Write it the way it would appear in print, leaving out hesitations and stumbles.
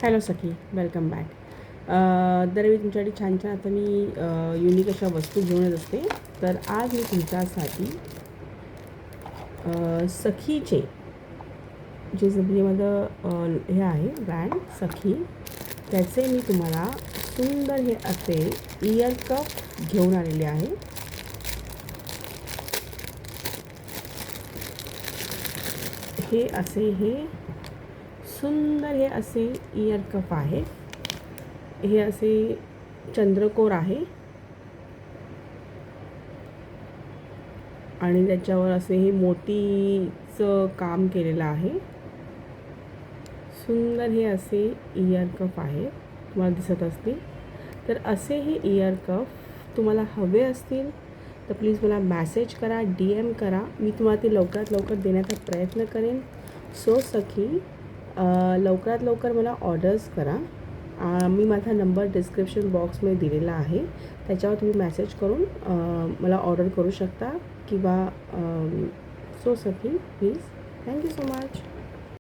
Hello सखी, welcome back. दरवेळी तुमच्यासाठी छान छान आता मी युनिक अशा वस्तू घेऊन येत असते. तर आज मी तुमच्यासाठी सखीचे जे माझं हे आहे ब्रँड सखी, त्याचे मी तुम्हाला सुंदर हे असे इयर कप घेऊन आलेले आहे. हे सुंदर हे असे इयर कप आहे. हे असे चंद्रकोर आहे आणि त्याच्यावर असे हे मोतीचं काम केलेलं आहे. सुंदर हे असे इयर कप आहे, तुम्हाला दिसत असतील. तर असे हे इयर कप तुम्हाला हवे असतील तर प्लीज मला मॅसेज करा, DM करा. मी तुम्हाला ते लवकरात लवकर देण्याचा प्रयत्न करेन. सो सखी, लवकरात लवकर मला ऑर्डर्स करा. मी माझा नंबर डिस्क्रिप्शन बॉक्समध्ये दिलेला आहे, त्याच्यावर तुम्ही मॅसेज करून मला ऑर्डर करू शकता किंवा so Sakhi please. Thank you so much.